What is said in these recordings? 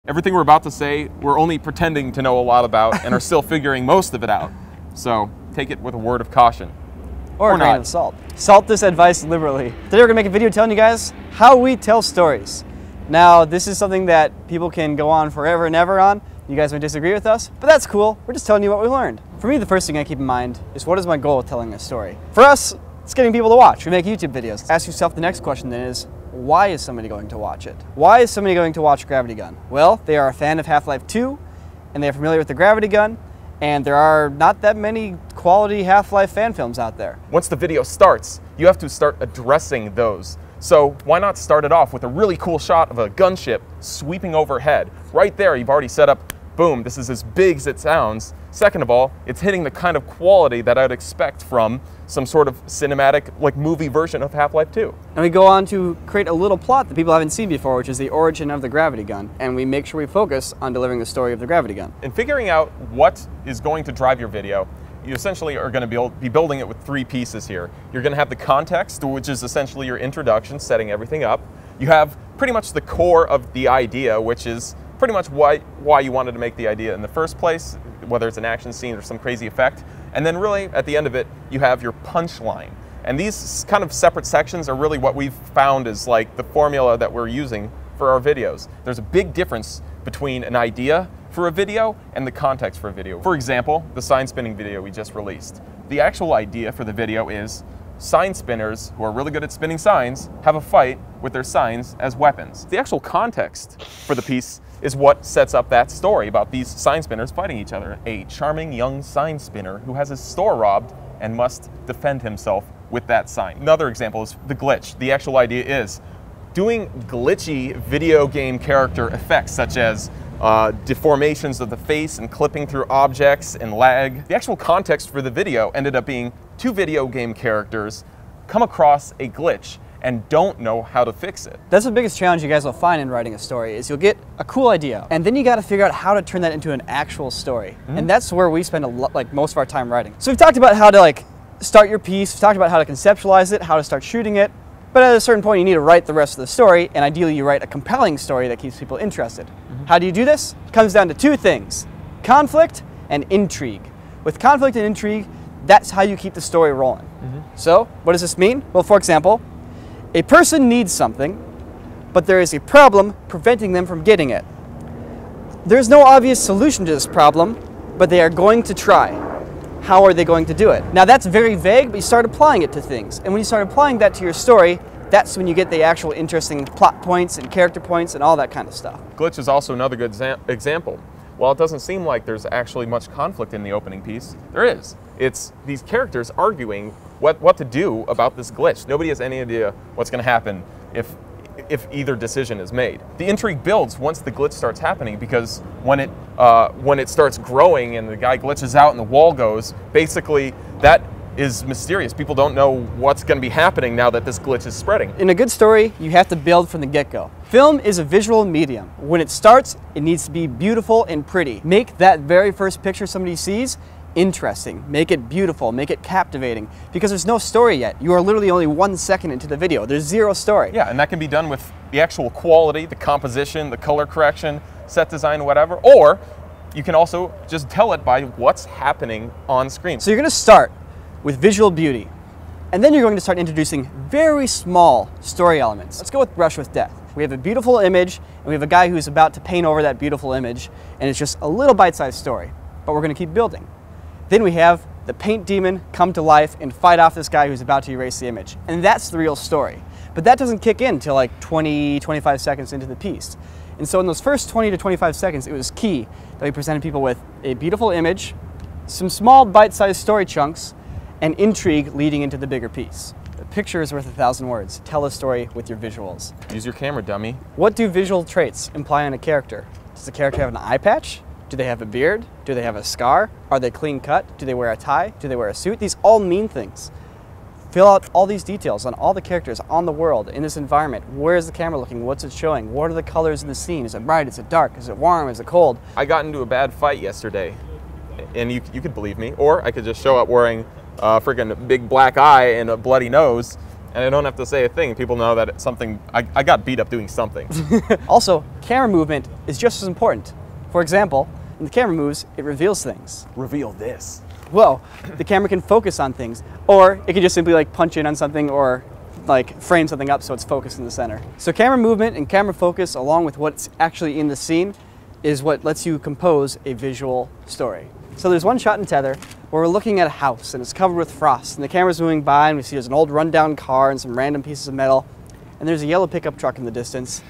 Everything we're about to say, we're only pretending to know a lot about and are still figuring most of it out. So take it with a word of caution. Or a grain of salt. Salt this advice liberally. Today we're gonna make a video telling you guys how we tell stories. Now, this is something that people can go on forever and ever on. You guys may disagree with us, but that's cool. We're just telling you what we learned. For me, the first thing I keep in mind is what is my goal with telling a story? For us, it's getting people to watch. We make YouTube videos. Ask yourself the next question then is, why is somebody going to watch it? Why is somebody going to watch Gravity Gun? Well, they are a fan of Half-Life 2, and they are familiar with the Gravity Gun, and there are not that many quality Half-Life fan films out there. Once the video starts, you have to start addressing those. So why not start it off with a really cool shot of a gunship sweeping overhead? Right there, you've already set up, boom, this is as big as it sounds. Second of all, it's hitting the kind of quality that I'd expect from some sort of cinematic, like movie version of Half-Life 2. And we go on to create a little plot that people haven't seen before, which is the origin of the Gravity Gun. And we make sure we focus on delivering the story of the Gravity Gun. In figuring out what is going to drive your video, you essentially are going to be building it with three pieces here. You're going to have the context, which is essentially your introduction, setting everything up. You have pretty much the core of the idea, which is pretty much why you wanted to make the idea in the first place, whether it's an action scene or some crazy effect. And then really, at the end of it, you have your punchline. And these kind of separate sections are really what we've found is like the formula that we're using for our videos. There's a big difference between an idea for a video and the context for a video. For example, the sign spinning video we just released. The actual idea for the video is sign spinners who are really good at spinning signs have a fight with their signs as weapons. The actual context for the piece is what sets up that story about these sign spinners fighting each other. A charming young sign spinner who has his store robbed and must defend himself with that sign. Another example is the glitch. The actual idea is doing glitchy video game character effects such as deformations of the face and clipping through objects and lag. The actual context for the video ended up being two video game characters come across a glitch and don't know how to fix it. That's the biggest challenge you guys will find in writing a story is you'll get a cool idea and then you got to figure out how to turn that into an actual story. And that's where we spend most of our time writing. So we've talked about how to start your piece, we've talked about how to conceptualize it, how to start shooting it, but at a certain point you need to write the rest of the story, and ideally you write a compelling story that keeps people interested. How do you do this? It comes down to two things, conflict and intrigue. With conflict and intrigue, that's how you keep the story rolling. So what does this mean? Well, for example, a person needs something, but there is a problem preventing them from getting it. There's no obvious solution to this problem, but they are going to try. How are they going to do it? Now that's very vague, but you start applying it to things. And when you start applying that to your story, that's when you get the actual interesting plot points and character points and all that kind of stuff. Glitch is also another good example. While it doesn't seem like there's actually much conflict in the opening piece, there is. It's these characters arguing what to do about this glitch. Nobody has any idea what's going to happen if either decision is made. The intrigue builds once the glitch starts happening because when it starts growing and the guy glitches out and the wall goes, basically that is mysterious. People don't know what's going to be happening now that this glitch is spreading. In a good story, you have to build from the get-go. Film is a visual medium. When it starts, it needs to be beautiful and pretty. Make that very first picture somebody sees interesting, make it beautiful, make it captivating, because there's no story yet. You are literally only 1 second into the video. There's zero story. Yeah, and that can be done with the actual quality, the composition, the color correction, set design, whatever, or you can also just tell it by what's happening on screen. So you're going to start with visual beauty, and then you're going to start introducing very small story elements. Let's go with Brush with Death. We have a beautiful image, and we have a guy who's about to paint over that beautiful image, and it's just a little bite-sized story, but we're going to keep building. Then we have the paint demon come to life and fight off this guy who's about to erase the image. And that's the real story. But that doesn't kick in until like 20, 25 seconds into the piece. And so in those first 20 to 25 seconds, it was key that we presented people with a beautiful image, some small bite-sized story chunks, and intrigue leading into the bigger piece. A picture is worth 1,000 words. Tell a story with your visuals. Use your camera, dummy. What do visual traits imply on a character? Does the character have an eye patch? Do they have a beard? Do they have a scar? Are they clean cut? Do they wear a tie? Do they wear a suit? These all mean things. Fill out all these details on all the characters, on the world, in this environment. Where is the camera looking? What's it showing? What are the colors in the scene? Is it bright? Is it dark? Is it warm? Is it cold? I got into a bad fight yesterday, and you could believe me, or I could just show up wearing a freaking big black eye and a bloody nose, and I don't have to say a thing. People know that it's something, I got beat up doing something. Also, camera movement is just as important. For example, when the camera moves, it reveals things. Reveal this. Well, the camera can focus on things, or it can just simply like punch in on something or like frame something up so it's focused in the center. So camera movement and camera focus, along with what's actually in the scene, is what lets you compose a visual story. So there's one shot in Tether where we're looking at a house and it's covered with frost, and the camera's moving by and we see there's an old rundown car and some random pieces of metal, and there's a yellow pickup truck in the distance,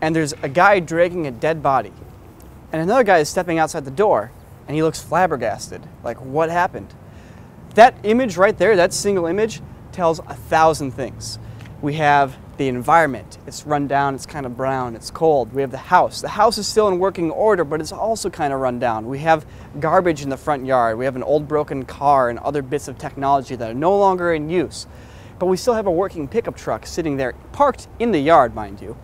and there's a guy dragging a dead body, and another guy is stepping outside the door and he looks flabbergasted, like, what happened? That image right there, that single image, tells 1,000 things. We have the environment. It's run down, it's kind of brown, it's cold. We have the house. The house is still in working order, but it's also kind of run down. We have garbage in the front yard. We have an old broken car and other bits of technology that are no longer in use. But we still have a working pickup truck sitting there, parked in the yard, mind you.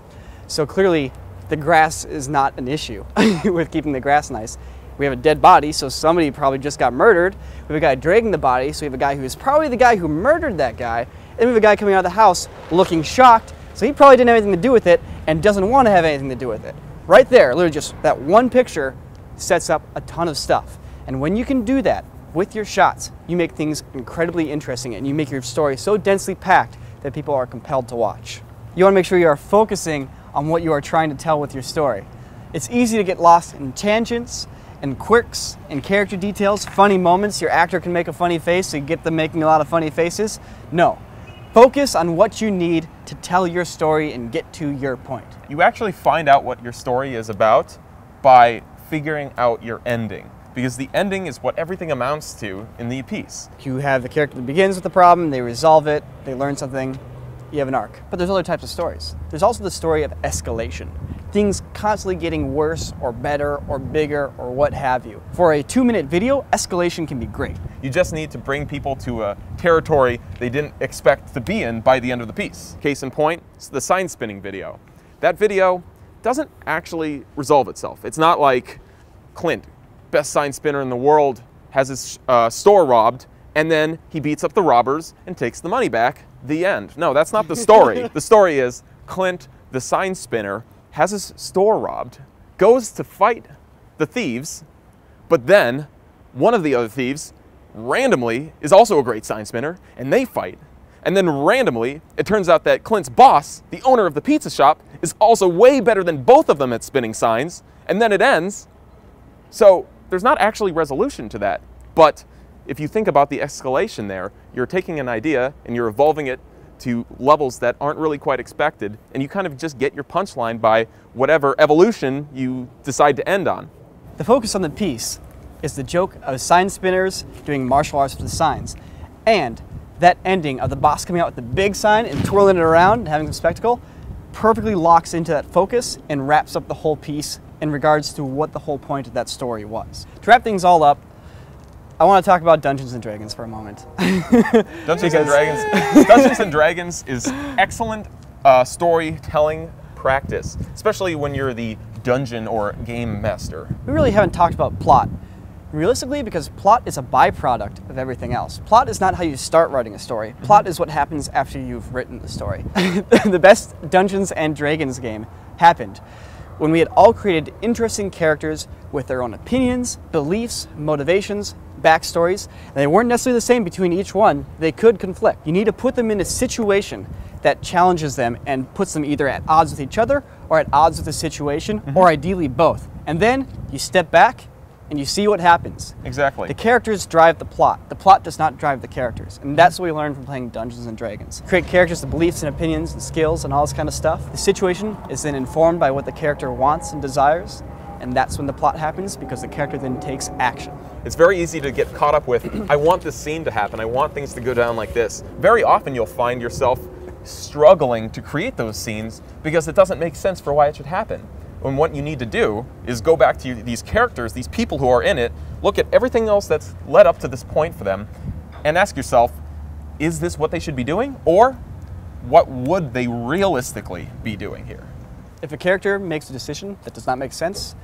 So clearly, the grass is not an issue with keeping the grass nice. We have a dead body, so somebody probably just got murdered. We have a guy dragging the body, so we have a guy who is probably the guy who murdered that guy. And we have a guy coming out of the house looking shocked, so he probably didn't have anything to do with it and doesn't want to have anything to do with it. Right there, literally just that one picture sets up a ton of stuff. And when you can do that with your shots, you make things incredibly interesting and you make your story so densely packed that people are compelled to watch. You want to make sure you are focusing on what you are trying to tell with your story. It's easy to get lost in tangents and quirks and character details, funny moments. Your actor can make a funny face, so you get them making a lot of funny faces. No. Focus on what you need to tell your story and get to your point. You actually find out what your story is about by figuring out your ending, because the ending is what everything amounts to in the piece. You have the character that begins with the problem, they resolve it, they learn something, you have an arc. But there's other types of stories. There's also the story of escalation. Things constantly getting worse or better or bigger or what have you. For a 2-minute video, escalation can be great. You just need to bring people to a territory they didn't expect to be in by the end of the piece. Case in point, it's the sign spinning video. That video doesn't actually resolve itself. It's not like Clint, best sign spinner in the world, has his store robbed, and then he beats up the robbers and takes the money back. The end. No, that's not the story. The story is Clint, the sign spinner, has his store robbed, goes to fight the thieves, but then one of the other thieves randomly is also a great sign spinner, and they fight. And then randomly, it turns out that Clint's boss, the owner of the pizza shop, is also way better than both of them at spinning signs, and then it ends. So there's not actually resolution to that. But if you think about the escalation there, you're taking an idea and you're evolving it to levels that aren't really quite expected, and you kind of just get your punchline by whatever evolution you decide to end on. The focus on the piece is the joke of sign spinners doing martial arts with the signs, and that ending of the boss coming out with the big sign and twirling it around and having some spectacle perfectly locks into that focus and wraps up the whole piece in regards to what the whole point of that story was. To wrap things all up, I want to talk about Dungeons & Dragons for a moment. Dungeons & Dragons is excellent storytelling practice, especially when you're the dungeon or game master. We really haven't talked about plot. Realistically, because plot is a byproduct of everything else. Plot is not how you start writing a story. Plot is what happens after you've written the story. The best Dungeons & Dragons game happened when we had all created interesting characters with their own opinions, beliefs, motivations, backstories, and they weren't necessarily the same between each one. They could conflict. You need to put them in a situation that challenges them and puts them either at odds with each other or at odds with the situation, or ideally both. And then you step back and you see what happens. Exactly. The characters drive the plot. The plot does not drive the characters. And that's what we learned from playing Dungeons & Dragons. Create characters, the beliefs and opinions and skills and all this kind of stuff. The situation is then informed by what the character wants and desires, and that's when the plot happens, because the character then takes action. It's very easy to get caught up with, I want this scene to happen, I want things to go down like this. Very often you'll find yourself struggling to create those scenes because it doesn't make sense for why it should happen. And what you need to do is go back to these characters, these people who are in it, look at everything else that's led up to this point for them, and ask yourself, is this what they should be doing? Or what would they realistically be doing here? If a character makes a decision that does not make sense,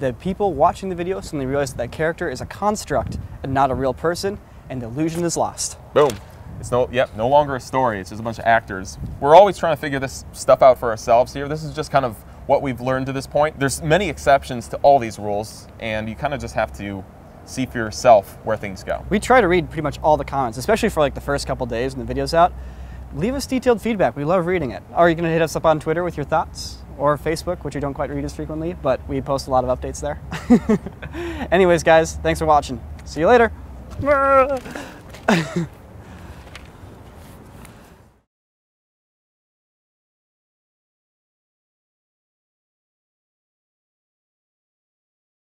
the people watching the video suddenly realize that character is a construct and not a real person, and the illusion is lost. Boom. It's no longer a story. It's just a bunch of actors. We're always trying to figure this stuff out for ourselves here. This is just kind of what we've learned to this point. There's many exceptions to all these rules, and you kind of just have to see for yourself where things go. We try to read pretty much all the comments, especially for like the first couple days when the video's out. Leave us detailed feedback. We love reading it. Are you going to hit us up on Twitter with your thoughts? Or Facebook, which we don't quite read as frequently, but we post a lot of updates there. Anyways, guys, thanks for watching. See you later.